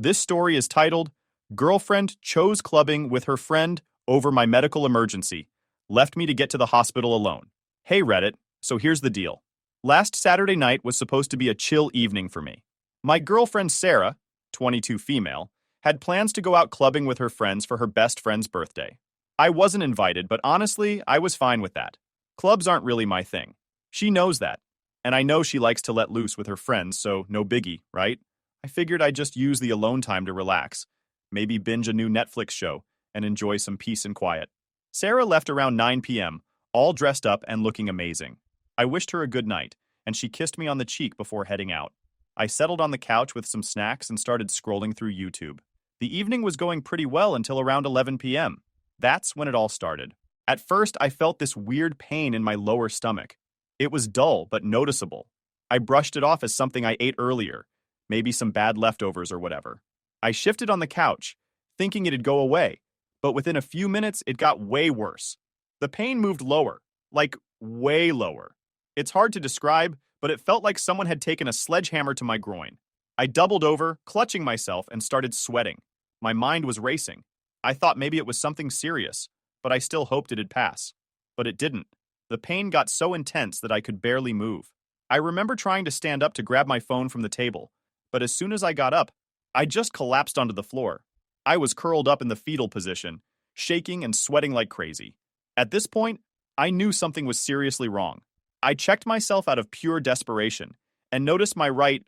This story is titled, Girlfriend Chose Clubbing with Her Friend Over My Medical Emergency. Left me to get to the hospital alone. Hey Reddit, so here's the deal. Last Saturday night was supposed to be a chill evening for me. My girlfriend Sarah, 22 female, had plans to go out clubbing with her friends for her best friend's birthday. I wasn't invited, but honestly, I was fine with that. Clubs aren't really my thing. She knows that. And I know she likes to let loose with her friends, so no biggie, right? I figured I'd just use the alone time to relax, maybe binge a new Netflix show, and enjoy some peace and quiet. Sarah left around 9 p.m., all dressed up and looking amazing. I wished her a good night, and she kissed me on the cheek before heading out. I settled on the couch with some snacks and started scrolling through YouTube. The evening was going pretty well until around 11 p.m. That's when it all started. At first, I felt this weird pain in my lower stomach. It was dull but noticeable. I brushed it off as something I ate earlier, maybe some bad leftovers or whatever. I shifted on the couch, thinking it'd go away, but within a few minutes, it got way worse. The pain moved lower, like way lower. It's hard to describe, but it felt like someone had taken a sledgehammer to my groin. I doubled over, clutching myself, and started sweating. My mind was racing. I thought maybe it was something serious, but I still hoped it'd pass. But it didn't. The pain got so intense that I could barely move. I remember trying to stand up to grab my phone from the table, but as soon as I got up, I just collapsed onto the floor. I was curled up in the fetal position, shaking and sweating like crazy. At this point, I knew something was seriously wrong. I checked myself out of pure desperation and noticed my right,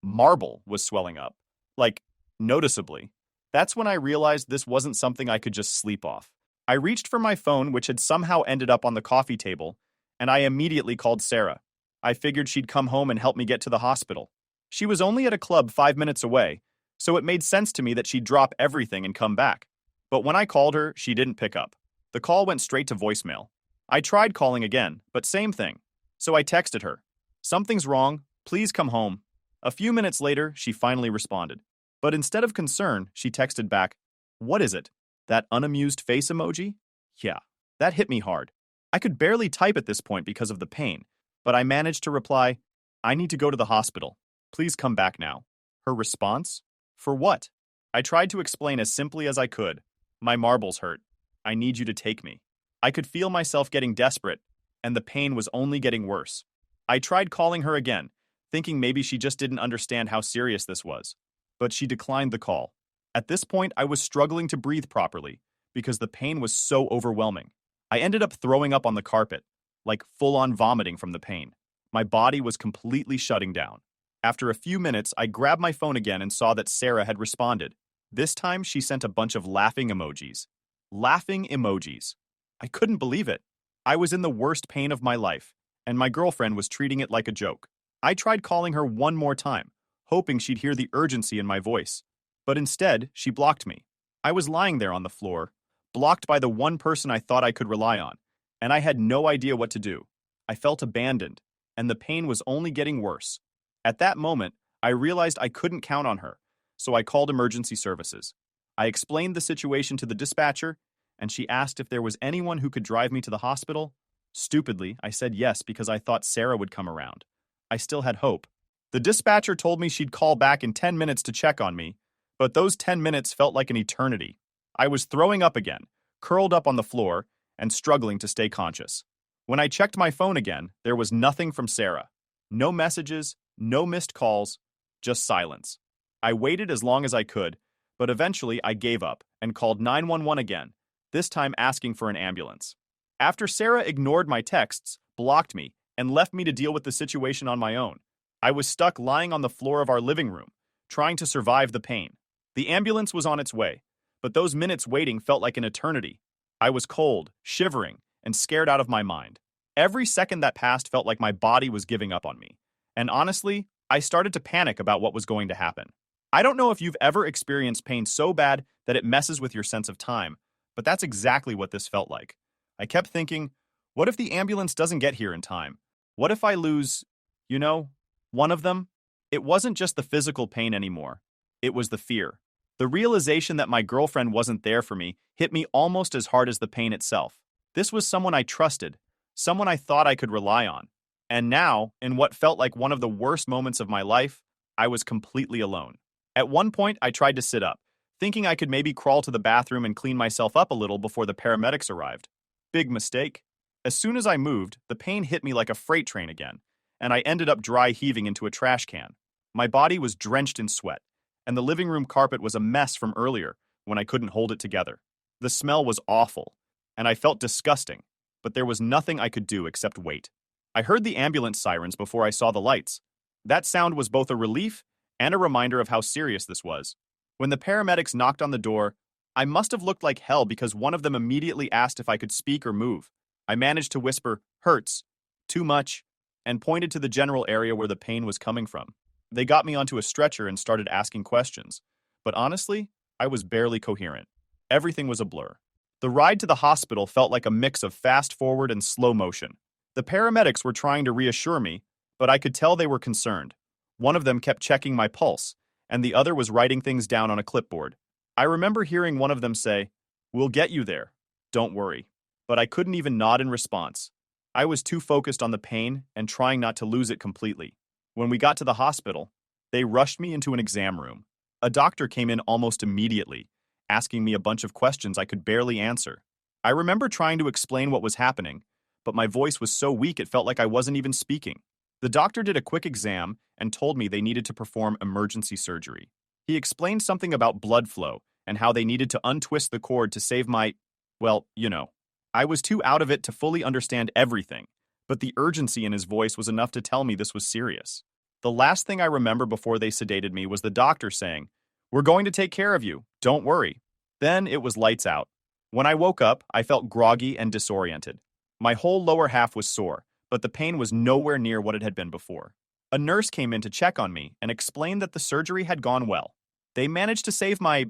marble was swelling up. Like, noticeably. That's when I realized this wasn't something I could just sleep off. I reached for my phone, which had somehow ended up on the coffee table, and I immediately called Sarah. I figured she'd come home and help me get to the hospital. She was only at a club 5 minutes away, so it made sense to me that she'd drop everything and come back. But when I called her, she didn't pick up. The call went straight to voicemail. I tried calling again, but same thing. So I texted her. Something's wrong, please come home. A few minutes later, she finally responded. But instead of concern, she texted back, "What is it? That unamused face emoji?" Yeah, that hit me hard. I could barely type at this point because of the pain, but I managed to reply, "I need to go to the hospital. Please come back now." Her response? For what? I tried to explain as simply as I could. My marbles hurt. I need you to take me. I could feel myself getting desperate, and the pain was only getting worse. I tried calling her again, thinking maybe she just didn't understand how serious this was. But she declined the call. At this point, I was struggling to breathe properly because the pain was so overwhelming. I ended up throwing up on the carpet, like full-on vomiting from the pain. My body was completely shutting down. After a few minutes, I grabbed my phone again and saw that Sarah had responded. This time, she sent a bunch of laughing emojis. Laughing emojis. I couldn't believe it. I was in the worst pain of my life, and my girlfriend was treating it like a joke. I tried calling her one more time, hoping she'd hear the urgency in my voice. But instead, she blocked me. I was lying there on the floor, blocked by the one person I thought I could rely on, and I had no idea what to do. I felt abandoned, and the pain was only getting worse. At that moment, I realized I couldn't count on her, so I called emergency services. I explained the situation to the dispatcher, and she asked if there was anyone who could drive me to the hospital. Stupidly, I said yes because I thought Sarah would come around. I still had hope. The dispatcher told me she'd call back in 10 minutes to check on me, but those 10 minutes felt like an eternity. I was throwing up again, curled up on the floor, and struggling to stay conscious. When I checked my phone again, there was nothing from Sarah. No messages, no missed calls, just silence. I waited as long as I could, but eventually I gave up and called 911 again, this time asking for an ambulance. After Sarah ignored my texts, blocked me, and left me to deal with the situation on my own, I was stuck lying on the floor of our living room, trying to survive the pain. The ambulance was on its way, but those minutes waiting felt like an eternity. I was cold, shivering, and scared out of my mind. Every second that passed felt like my body was giving up on me. And honestly, I started to panic about what was going to happen. I don't know if you've ever experienced pain so bad that it messes with your sense of time, but that's exactly what this felt like. I kept thinking, what if the ambulance doesn't get here in time? What if I lose, one of them? It wasn't just the physical pain anymore. It was the fear. The realization that my girlfriend wasn't there for me hit me almost as hard as the pain itself. This was someone I trusted, someone I thought I could rely on. And now, in what felt like one of the worst moments of my life, I was completely alone. At one point, I tried to sit up, thinking I could maybe crawl to the bathroom and clean myself up a little before the paramedics arrived. Big mistake. As soon as I moved, the pain hit me like a freight train again, and I ended up dry heaving into a trash can. My body was drenched in sweat, and the living room carpet was a mess from earlier when I couldn't hold it together. The smell was awful, and I felt disgusting, but there was nothing I could do except wait. I heard the ambulance sirens before I saw the lights. That sound was both a relief and a reminder of how serious this was. When the paramedics knocked on the door, I must have looked like hell because one of them immediately asked if I could speak or move. I managed to whisper, "Hurts. Too much," and pointed to the general area where the pain was coming from. They got me onto a stretcher and started asking questions. But honestly, I was barely coherent. Everything was a blur. The ride to the hospital felt like a mix of fast forward and slow motion. The paramedics were trying to reassure me, but I could tell they were concerned. One of them kept checking my pulse, and the other was writing things down on a clipboard. I remember hearing one of them say, "We'll get you there. Don't worry." But I couldn't even nod in response. I was too focused on the pain and trying not to lose it completely. When we got to the hospital, they rushed me into an exam room. A doctor came in almost immediately, asking me a bunch of questions I could barely answer. I remember trying to explain what was happening, but my voice was so weak it felt like I wasn't even speaking. The doctor did a quick exam and told me they needed to perform emergency surgery. He explained something about blood flow and how they needed to untwist the cord to save my, well, you know. I was too out of it to fully understand everything, but the urgency in his voice was enough to tell me this was serious. The last thing I remember before they sedated me was the doctor saying, "We're going to take care of you, don't worry." Then it was lights out. When I woke up, I felt groggy and disoriented. My whole lower half was sore, but the pain was nowhere near what it had been before. A nurse came in to check on me and explained that the surgery had gone well. They managed to save my,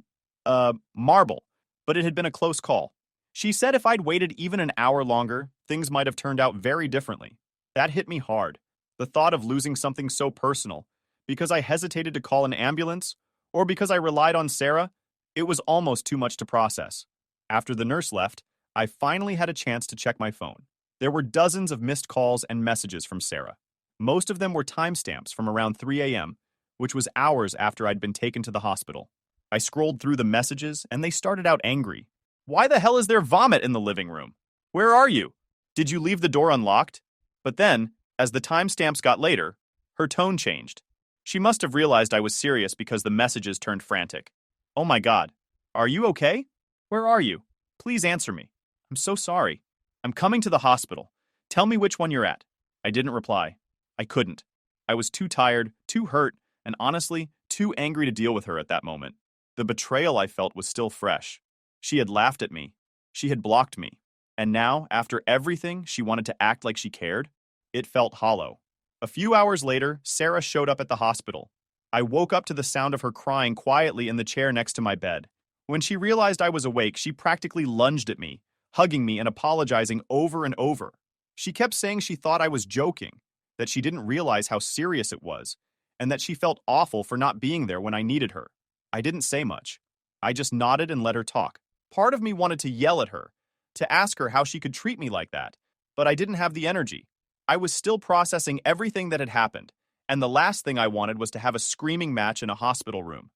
marble, but it had been a close call. She said if I'd waited even an hour longer, things might have turned out very differently. That hit me hard. The thought of losing something so personal, because I hesitated to call an ambulance, or because I relied on Sarah, it was almost too much to process. After the nurse left, I finally had a chance to check my phone. There were dozens of missed calls and messages from Sarah. Most of them were timestamps from around 3 a.m., which was hours after I'd been taken to the hospital. I scrolled through the messages, and they started out angry. "Why the hell is there vomit in the living room? Where are you? Did you leave the door unlocked?" But then, as the timestamps got later, her tone changed. She must have realized I was serious because the messages turned frantic. "Oh my God. Are you okay? Where are you? Please answer me. I'm so sorry. I'm coming to the hospital. Tell me which one you're at." I didn't reply. I couldn't. I was too tired, too hurt, and honestly, too angry to deal with her at that moment. The betrayal I felt was still fresh. She had laughed at me. She had blocked me. And now, after everything, she wanted to act like she cared? It felt hollow. A few hours later, Sarah showed up at the hospital. I woke up to the sound of her crying quietly in the chair next to my bed. When she realized I was awake, she practically lunged at me, hugging me and apologizing over and over. She kept saying she thought I was joking, that she didn't realize how serious it was, and that she felt awful for not being there when I needed her. I didn't say much. I just nodded and let her talk. Part of me wanted to yell at her, to ask her how she could treat me like that, but I didn't have the energy. I was still processing everything that had happened, and the last thing I wanted was to have a screaming match in a hospital room.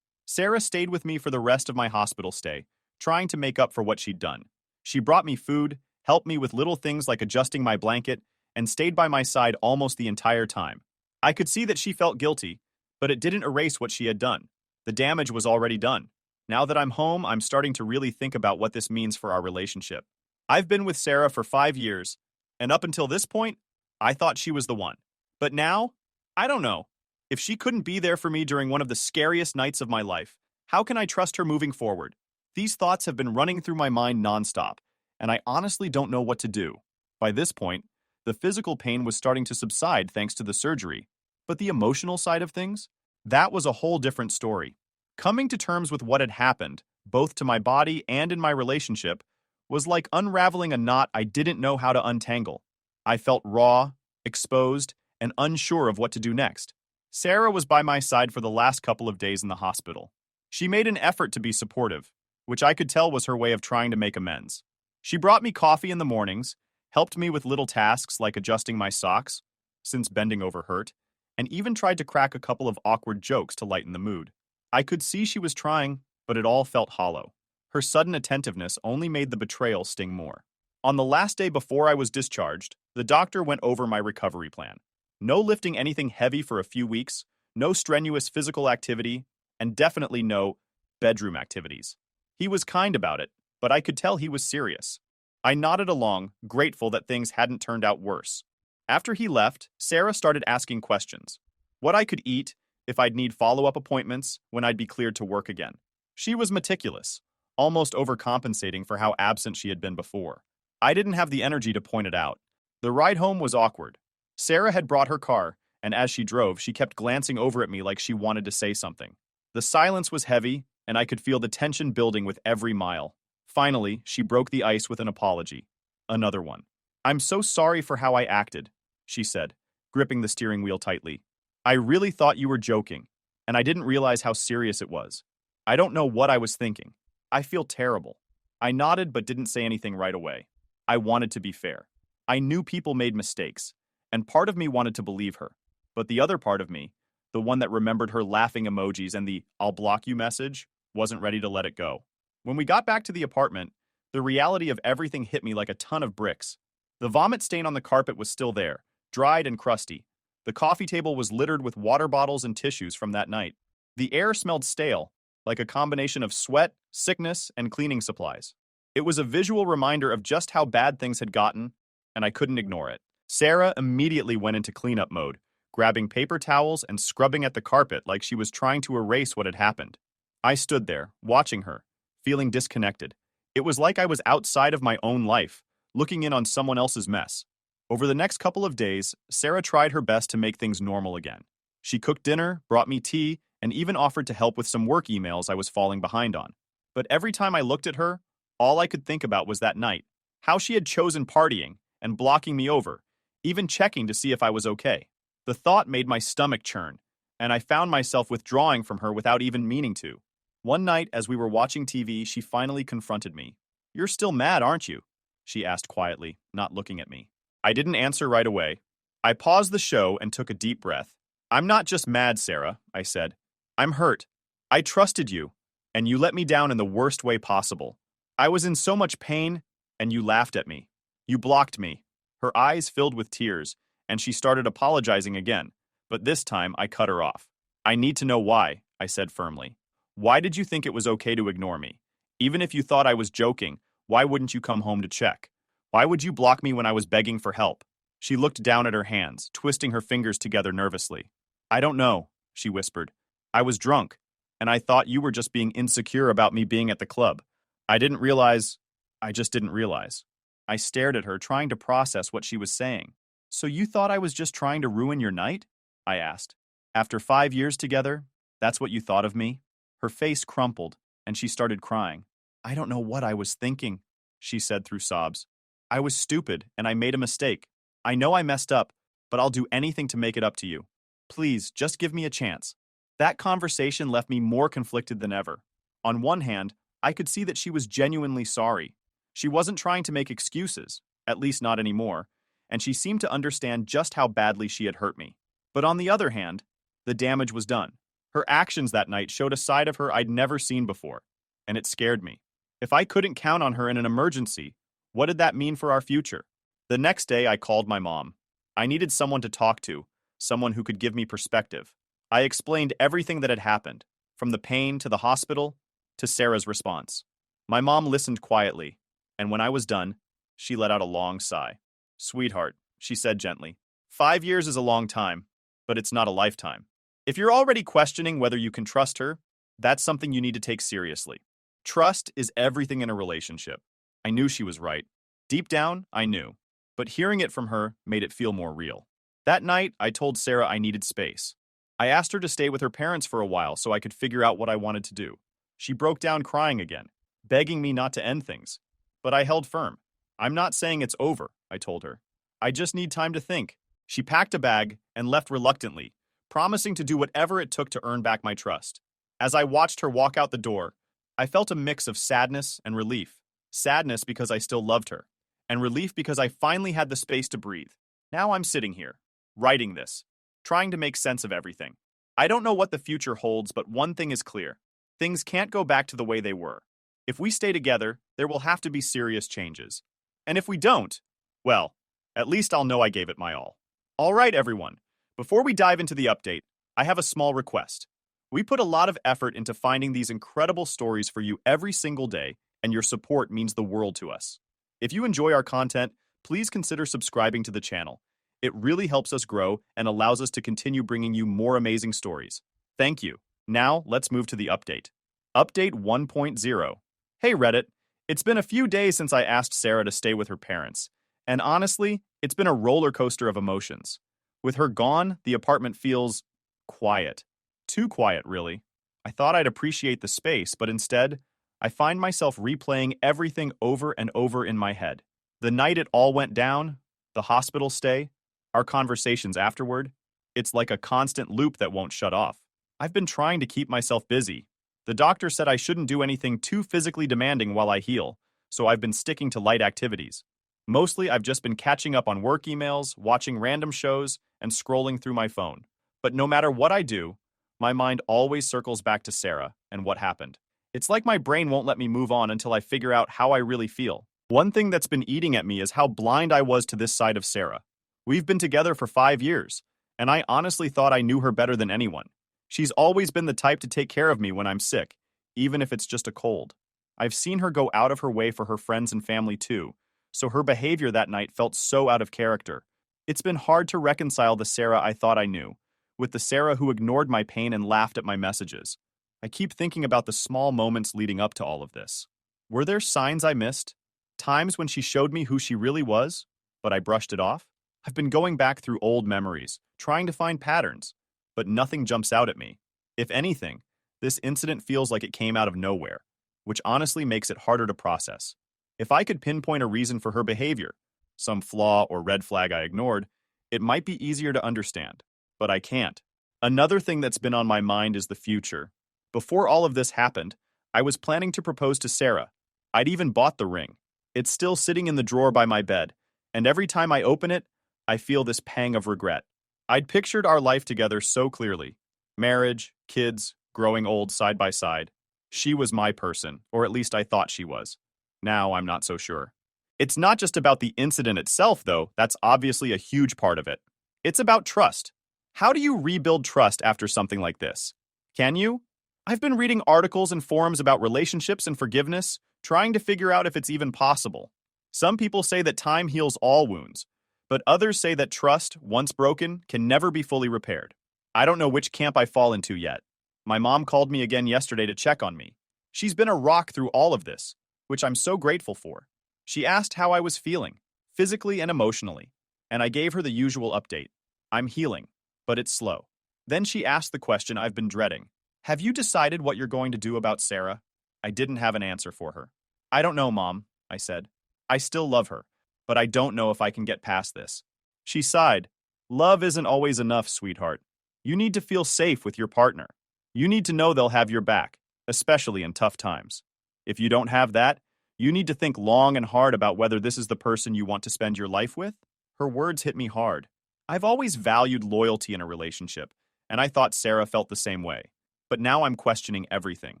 Sarah stayed with me for the rest of my hospital stay, trying to make up for what she'd done. She brought me food, helped me with little things like adjusting my blanket, and stayed by my side almost the entire time. I could see that she felt guilty, but it didn't erase what she had done. The damage was already done. Now that I'm home, I'm starting to really think about what this means for our relationship. I've been with Sarah for 5 years, and up until this point, I thought she was the one. But now, I don't know. If she couldn't be there for me during one of the scariest nights of my life, how can I trust her moving forward? These thoughts have been running through my mind nonstop, and I honestly don't know what to do. By this point, the physical pain was starting to subside thanks to the surgery, but the emotional side of things? That was a whole different story. Coming to terms with what had happened, both to my body and in my relationship, was like unraveling a knot I didn't know how to untangle. I felt raw, exposed, and unsure of what to do next. Sarah was by my side for the last couple of days in the hospital. She made an effort to be supportive, which I could tell was her way of trying to make amends. She brought me coffee in the mornings, helped me with little tasks like adjusting my socks, since bending over hurt, and even tried to crack a couple of awkward jokes to lighten the mood. I could see she was trying, but it all felt hollow. Her sudden attentiveness only made the betrayal sting more. On the last day before I was discharged, the doctor went over my recovery plan. No lifting anything heavy for a few weeks, no strenuous physical activity, and definitely no bedroom activities. He was kind about it, but I could tell he was serious. I nodded along, grateful that things hadn't turned out worse. After he left, Sarah started asking questions. What I could eat, if I'd need follow-up appointments, when I'd be cleared to work again. She was meticulous, almost overcompensating for how absent she had been before. I didn't have the energy to point it out. The ride home was awkward. Sarah had brought her car, and as she drove, she kept glancing over at me like she wanted to say something. The silence was heavy, and I could feel the tension building with every mile. Finally, she broke the ice with an apology. Another one. "I'm so sorry for how I acted," she said, gripping the steering wheel tightly. "I really thought you were joking, and I didn't realize how serious it was. I don't know what I was thinking. I feel terrible." I nodded but didn't say anything right away. I wanted to be fair. I knew people made mistakes, and part of me wanted to believe her. But the other part of me, the one that remembered her laughing emojis and the "I'll block you" message, wasn't ready to let it go. When we got back to the apartment, the reality of everything hit me like a ton of bricks. The vomit stain on the carpet was still there, dried and crusty. The coffee table was littered with water bottles and tissues from that night. The air smelled stale, like a combination of sweat, sickness, and cleaning supplies. It was a visual reminder of just how bad things had gotten, and I couldn't ignore it. Sarah immediately went into cleanup mode, grabbing paper towels and scrubbing at the carpet like she was trying to erase what had happened. I stood there, watching her, feeling disconnected. It was like I was outside of my own life, looking in on someone else's mess. Over the next couple of days, Sarah tried her best to make things normal again. She cooked dinner, brought me tea, and even offered to help with some work emails I was falling behind on. But every time I looked at her, all I could think about was that night, how she had chosen partying and blocking me over, even checking to see if I was okay. The thought made my stomach churn, and I found myself withdrawing from her without even meaning to. One night, as we were watching TV, she finally confronted me. "You're still mad, aren't you?" she asked quietly, not looking at me. I didn't answer right away. I paused the show and took a deep breath. "I'm not just mad, Sarah," I said. "I'm hurt. I trusted you, and you let me down in the worst way possible. I was in so much pain, and you laughed at me. You blocked me." Her eyes filled with tears, and she started apologizing again, but this time I cut her off. "I need to know why," I said firmly. "Why did you think it was okay to ignore me? Even if you thought I was joking, why wouldn't you come home to check? Why would you block me when I was begging for help?" She looked down at her hands, twisting her fingers together nervously. "I don't know," she whispered. "I was drunk, and I thought you were just being insecure about me being at the club. I just didn't realize." I stared at her, trying to process what she was saying. "So you thought I was just trying to ruin your night?" I asked. "After 5 years together, that's what you thought of me?" Her face crumpled, and she started crying. "I don't know what I was thinking," she said through sobs. "I was stupid, and I made a mistake. I know I messed up, but I'll do anything to make it up to you. Please, just give me a chance." That conversation left me more conflicted than ever. On one hand, I could see that she was genuinely sorry. She wasn't trying to make excuses, at least not anymore, and she seemed to understand just how badly she had hurt me. But on the other hand, the damage was done. Her actions that night showed a side of her I'd never seen before, and it scared me. If I couldn't count on her in an emergency, what did that mean for our future? The next day, I called my mom. I needed someone to talk to, someone who could give me perspective. I explained everything that had happened, from the pain to the hospital to Sarah's response. My mom listened quietly, and when I was done, she let out a long sigh. "Sweetheart," she said gently, 5 years is a long time, but it's not a lifetime. If you're already questioning whether you can trust her, that's something you need to take seriously. Trust is everything in a relationship. I knew she was right. Deep down, I knew. But hearing it from her made it feel more real. That night, I told Sarah I needed space. I asked her to stay with her parents for a while so I could figure out what I wanted to do. She broke down crying again, begging me not to end things. But I held firm. "I'm not saying it's over," I told her. "I just need time to think." She packed a bag and left reluctantly, promising to do whatever it took to earn back my trust. As I watched her walk out the door, I felt a mix of sadness and relief. Sadness because I still loved her, and relief because I finally had the space to breathe. Now I'm sitting here, writing this, trying to make sense of everything. I don't know what the future holds, but one thing is clear. Things can't go back to the way they were. If we stay together, there will have to be serious changes. And if we don't, well, at least I'll know I gave it my all. All right, everyone. Before we dive into the update, I have a small request. We put a lot of effort into finding these incredible stories for you every single day, and your support means the world to us. If you enjoy our content, please consider subscribing to the channel. It really helps us grow and allows us to continue bringing you more amazing stories. Thank you. Now, let's move to the update. Update 1.0. Hey Reddit, it's been a few days since I asked Sarah to stay with her parents, and honestly, it's been a roller coaster of emotions. With her gone, the apartment feels quiet. Too quiet, really. I thought I'd appreciate the space, but instead, I find myself replaying everything over and over in my head. The night it all went down, the hospital stay, our conversations afterward. It's like a constant loop that won't shut off. I've been trying to keep myself busy. The doctor said I shouldn't do anything too physically demanding while I heal, so I've been sticking to light activities. Mostly, I've just been catching up on work emails, watching random shows, and scrolling through my phone. But no matter what I do, my mind always circles back to Sarah and what happened. It's like my brain won't let me move on until I figure out how I really feel. One thing that's been eating at me is how blind I was to this side of Sarah. We've been together for 5 years, and I honestly thought I knew her better than anyone. She's always been the type to take care of me when I'm sick, even if it's just a cold. I've seen her go out of her way for her friends and family too, so her behavior that night felt so out of character. It's been hard to reconcile the Sarah I thought I knew with the Sarah who ignored my pain and laughed at my messages. I keep thinking about the small moments leading up to all of this. Were there signs I missed? Times when she showed me who she really was, but I brushed it off? I've been going back through old memories, trying to find patterns, but nothing jumps out at me. If anything, this incident feels like it came out of nowhere, which honestly makes it harder to process. If I could pinpoint a reason for her behavior, some flaw or red flag I ignored, it might be easier to understand. But I can't. Another thing that's been on my mind is the future. Before all of this happened, I was planning to propose to Sarah. I'd even bought the ring. It's still sitting in the drawer by my bed, and every time I open it, I feel this pang of regret. I'd pictured our life together so clearly. Marriage, kids, growing old side by side. She was my person, or at least I thought she was. Now I'm not so sure. It's not just about the incident itself, though. That's obviously a huge part of it. It's about trust. How do you rebuild trust after something like this? Can you? I've been reading articles and forums about relationships and forgiveness, trying to figure out if it's even possible. Some people say that time heals all wounds, but others say that trust, once broken, can never be fully repaired. I don't know which camp I fall into yet. My mom called me again yesterday to check on me. She's been a rock through all of this, which I'm so grateful for. She asked how I was feeling, physically and emotionally, and I gave her the usual update. I'm healing, but it's slow. Then she asked the question I've been dreading. Have you decided what you're going to do about Sarah? I didn't have an answer for her. I don't know, Mom, I said. I still love her, but I don't know if I can get past this. She sighed. Love isn't always enough, sweetheart. You need to feel safe with your partner. You need to know they'll have your back, especially in tough times. If you don't have that, you need to think long and hard about whether this is the person you want to spend your life with. Her words hit me hard. I've always valued loyalty in a relationship, and I thought Sarah felt the same way. But now I'm questioning everything.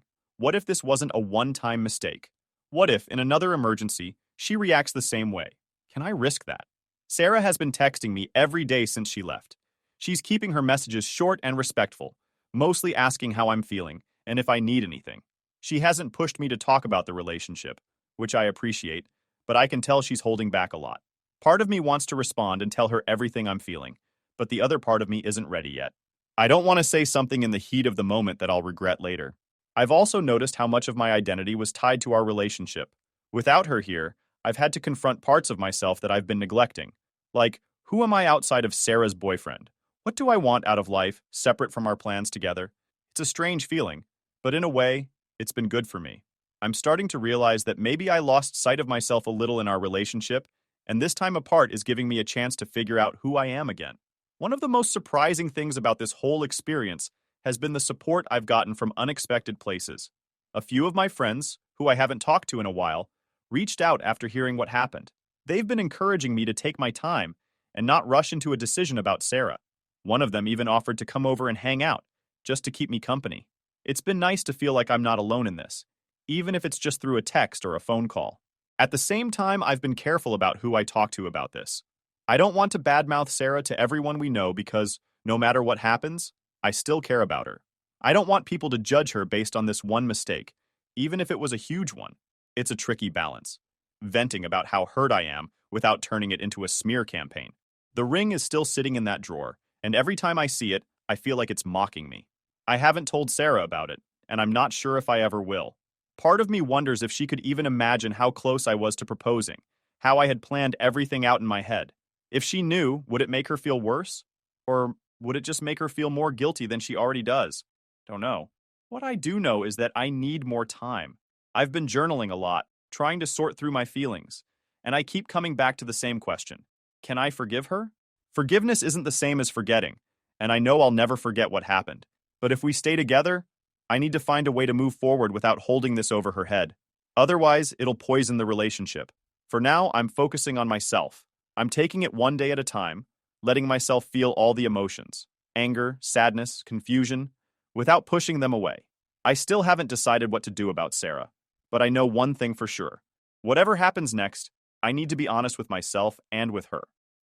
What if this wasn't a one-time mistake? What if, in another emergency, she reacts the same way? Can I risk that? Sarah has been texting me every day since she left. She's keeping her messages short and respectful, mostly asking how I'm feeling and if I need anything. She hasn't pushed me to talk about the relationship, which I appreciate, but I can tell she's holding back a lot. Part of me wants to respond and tell her everything I'm feeling, but the other part of me isn't ready yet. I don't want to say something in the heat of the moment that I'll regret later. I've also noticed how much of my identity was tied to our relationship. Without her here, I've had to confront parts of myself that I've been neglecting. Like, who am I outside of Sarah's boyfriend? What do I want out of life, separate from our plans together? It's a strange feeling, but in a way, it's been good for me. I'm starting to realize that maybe I lost sight of myself a little in our relationship, and this time apart is giving me a chance to figure out who I am again. One of the most surprising things about this whole experience has been the support I've gotten from unexpected places. A few of my friends, who I haven't talked to in a while, reached out after hearing what happened. They've been encouraging me to take my time and not rush into a decision about Sarah. One of them even offered to come over and hang out, just to keep me company. It's been nice to feel like I'm not alone in this, even if it's just through a text or a phone call. At the same time, I've been careful about who I talk to about this. I don't want to badmouth Sarah to everyone we know because, no matter what happens, I still care about her. I don't want people to judge her based on this one mistake, even if it was a huge one. It's a tricky balance, venting about how hurt I am without turning it into a smear campaign. The ring is still sitting in that drawer, and every time I see it, I feel like it's mocking me. I haven't told Sarah about it, and I'm not sure if I ever will. Part of me wonders if she could even imagine how close I was to proposing, how I had planned everything out in my head. If she knew, would it make her feel worse? Or would it just make her feel more guilty than she already does? Don't know. What I do know is that I need more time. I've been journaling a lot, trying to sort through my feelings, and I keep coming back to the same question. Can I forgive her? Forgiveness isn't the same as forgetting, and I know I'll never forget what happened. But if we stay together, I need to find a way to move forward without holding this over her head. Otherwise, it'll poison the relationship. For now, I'm focusing on myself. I'm taking it one day at a time, letting myself feel all the emotions, anger, sadness, confusion, without pushing them away. I still haven't decided what to do about Sarah, but I know one thing for sure. Whatever happens next, I need to be honest with myself and with her.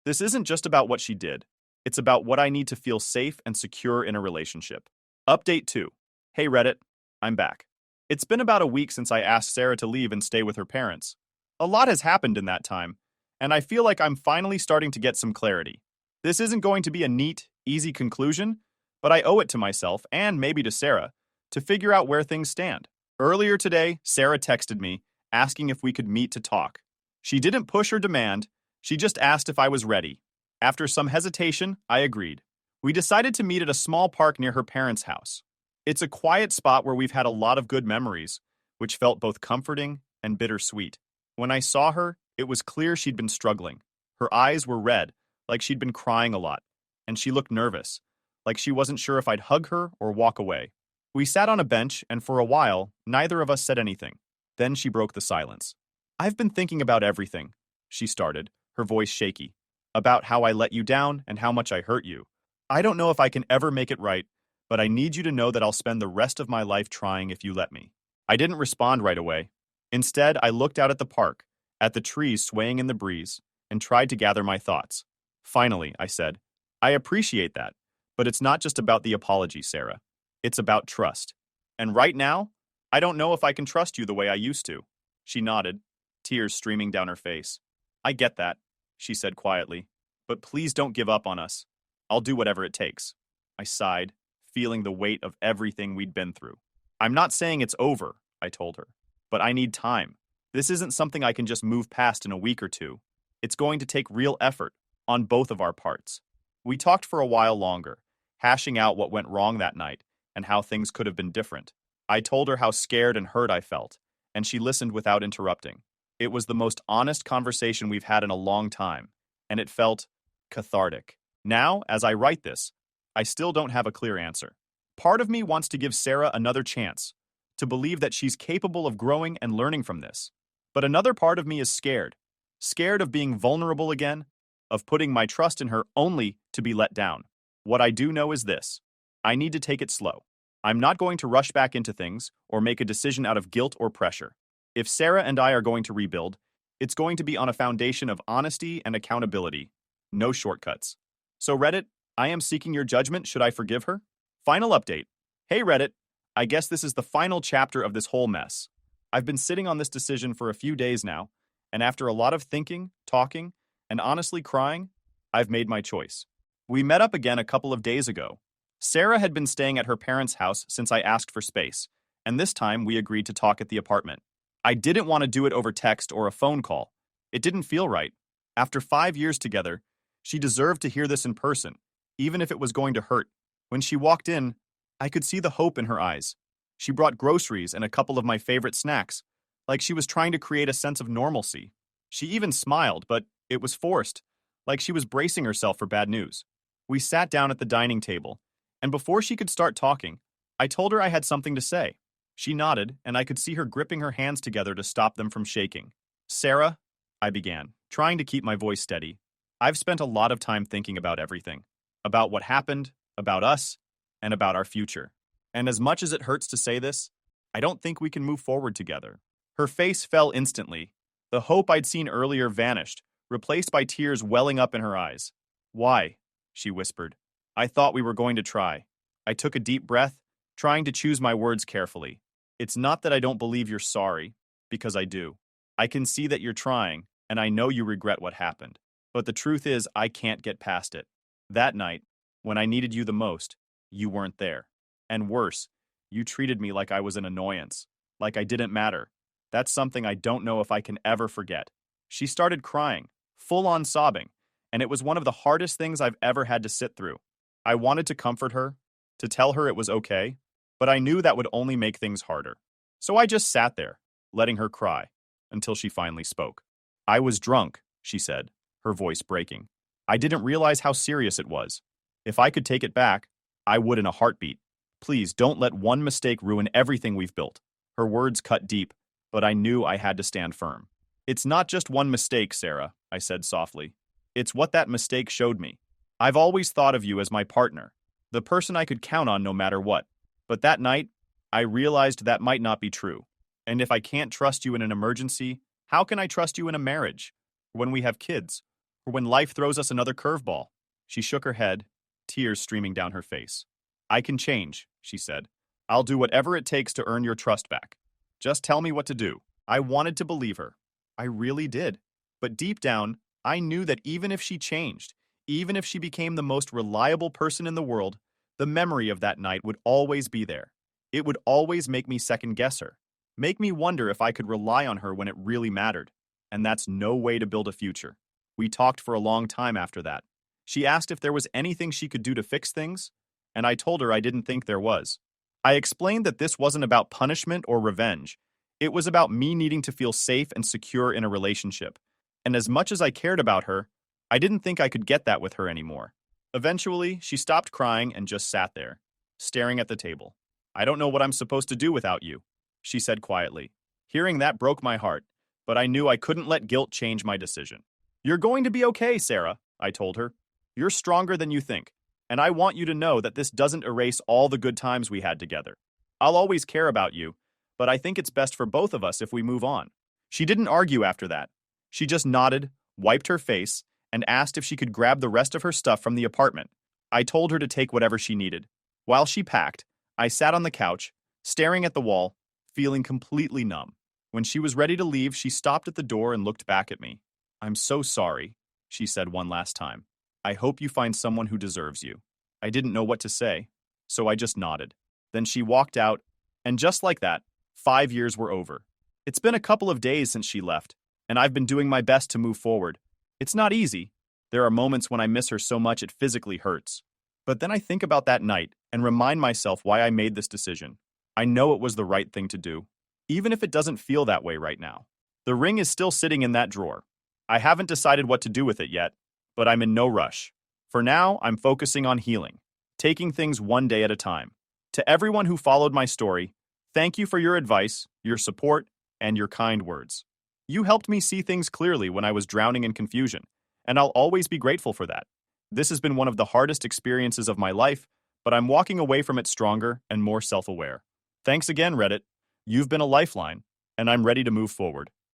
This isn't just about what she did. It's about what I need to feel safe and secure in a relationship. Update 2. Hey Reddit, I'm back. It's been about a week since I asked Sarah to leave and stay with her parents. A lot has happened in that time, and I feel like I'm finally starting to get some clarity. This isn't going to be a neat, easy conclusion, but I owe it to myself, and maybe to Sarah, to figure out where things stand. Earlier today, Sarah texted me, asking if we could meet to talk. She didn't push her demand, she just asked if I was ready. After some hesitation, I agreed. We decided to meet at a small park near her parents' house. It's a quiet spot where we've had a lot of good memories, which felt both comforting and bittersweet. When I saw her, it was clear she'd been struggling. Her eyes were red, like she'd been crying a lot, and she looked nervous, like she wasn't sure if I'd hug her or walk away. We sat on a bench, and for a while, neither of us said anything. Then she broke the silence. I've been thinking about everything, she started, her voice shaky, about how I let you down and how much I hurt you. I don't know if I can ever make it right, but I need you to know that I'll spend the rest of my life trying if you let me. I didn't respond right away. Instead, I looked out at the park, at the trees swaying in the breeze, and tried to gather my thoughts. Finally, I said, I appreciate that, but it's not just about the apology, Sarah. It's about trust. And right now, I don't know if I can trust you the way I used to. She nodded, tears streaming down her face. I get that, she said quietly, but please don't give up on us. I'll do whatever it takes. I sighed, feeling the weight of everything we'd been through. I'm not saying it's over, I told her, but I need time. This isn't something I can just move past in a week or two. It's going to take real effort on both of our parts. We talked for a while longer, hashing out what went wrong that night and how things could have been different. I told her how scared and hurt I felt, and she listened without interrupting. It was the most honest conversation we've had in a long time, and it felt cathartic. Now, as I write this, I still don't have a clear answer. Part of me wants to give Sarah another chance, to believe that she's capable of growing and learning from this. But another part of me is scared. Scared of being vulnerable again, of putting my trust in her only to be let down. What I do know is this. I need to take it slow. I'm not going to rush back into things or make a decision out of guilt or pressure. If Sarah and I are going to rebuild, it's going to be on a foundation of honesty and accountability. No shortcuts. So Reddit, I am seeking your judgment. Should I forgive her? Final update. Hey Reddit, I guess this is the final chapter of this whole mess. I've been sitting on this decision for a few days now, and after a lot of thinking, talking, and honestly crying, I've made my choice. We met up again a couple of days ago. Sarah had been staying at her parents' house since I asked for space, and this time we agreed to talk at the apartment. I didn't want to do it over text or a phone call. It didn't feel right. After 5 years together, she deserved to hear this in person, even if it was going to hurt. When she walked in, I could see the hope in her eyes. She brought groceries and a couple of my favorite snacks, like she was trying to create a sense of normalcy. She even smiled, but it was forced, like she was bracing herself for bad news. We sat down at the dining table, and before she could start talking, I told her I had something to say. She nodded, and I could see her gripping her hands together to stop them from shaking. Sarah, I began, trying to keep my voice steady. I've spent a lot of time thinking about everything. About what happened, about us, and about our future. And as much as it hurts to say this, I don't think we can move forward together. Her face fell instantly. The hope I'd seen earlier vanished, replaced by tears welling up in her eyes. Why? She whispered. I thought we were going to try. I took a deep breath, trying to choose my words carefully. It's not that I don't believe you're sorry, because I do. I can see that you're trying, and I know you regret what happened. But the truth is, I can't get past it. That night, when I needed you the most, you weren't there. And worse, you treated me like I was an annoyance, like I didn't matter. That's something I don't know if I can ever forget. She started crying, full-on sobbing, and it was one of the hardest things I've ever had to sit through. I wanted to comfort her, to tell her it was okay, but I knew that would only make things harder. So I just sat there, letting her cry, until she finally spoke. I was drunk, she said, her voice breaking. I didn't realize how serious it was. If I could take it back, I would in a heartbeat. Please don't let one mistake ruin everything we've built. Her words cut deep, but I knew I had to stand firm. It's not just one mistake, Sarah, I said softly. It's what that mistake showed me. I've always thought of you as my partner, the person I could count on no matter what. But that night, I realized that might not be true. And if I can't trust you in an emergency, how can I trust you in a marriage? When we have kids? Or when life throws us another curveball? She shook her head, tears streaming down her face. I can change, she said. I'll do whatever it takes to earn your trust back. Just tell me what to do. I wanted to believe her. I really did. But deep down, I knew that even if she changed, even if she became the most reliable person in the world, the memory of that night would always be there. It would always make me second-guess her, make me wonder if I could rely on her when it really mattered. And that's no way to build a future. We talked for a long time after that. She asked if there was anything she could do to fix things, and I told her I didn't think there was. I explained that this wasn't about punishment or revenge. It was about me needing to feel safe and secure in a relationship. And as much as I cared about her, I didn't think I could get that with her anymore. Eventually, she stopped crying and just sat there, staring at the table. I don't know what I'm supposed to do without you, she said quietly. Hearing that broke my heart, but I knew I couldn't let guilt change my decision. You're going to be okay, Sarah, I told her. You're stronger than you think, and I want you to know that this doesn't erase all the good times we had together. I'll always care about you, but I think it's best for both of us if we move on. She didn't argue after that. She just nodded, wiped her face, and asked if she could grab the rest of her stuff from the apartment. I told her to take whatever she needed. While she packed, I sat on the couch, staring at the wall, feeling completely numb. When she was ready to leave, she stopped at the door and looked back at me. I'm so sorry, she said one last time. I hope you find someone who deserves you. I didn't know what to say, so I just nodded. Then she walked out, and just like that, 5 years were over. It's been a couple of days since she left, and I've been doing my best to move forward. It's not easy. There are moments when I miss her so much it physically hurts. But then I think about that night and remind myself why I made this decision. I know it was the right thing to do, even if it doesn't feel that way right now. The ring is still sitting in that drawer. I haven't decided what to do with it yet, but I'm in no rush. For now, I'm focusing on healing, taking things one day at a time. To everyone who followed my story, thank you for your advice, your support, and your kind words. You helped me see things clearly when I was drowning in confusion, and I'll always be grateful for that. This has been one of the hardest experiences of my life, but I'm walking away from it stronger and more self-aware. Thanks again, Reddit. You've been a lifeline, and I'm ready to move forward.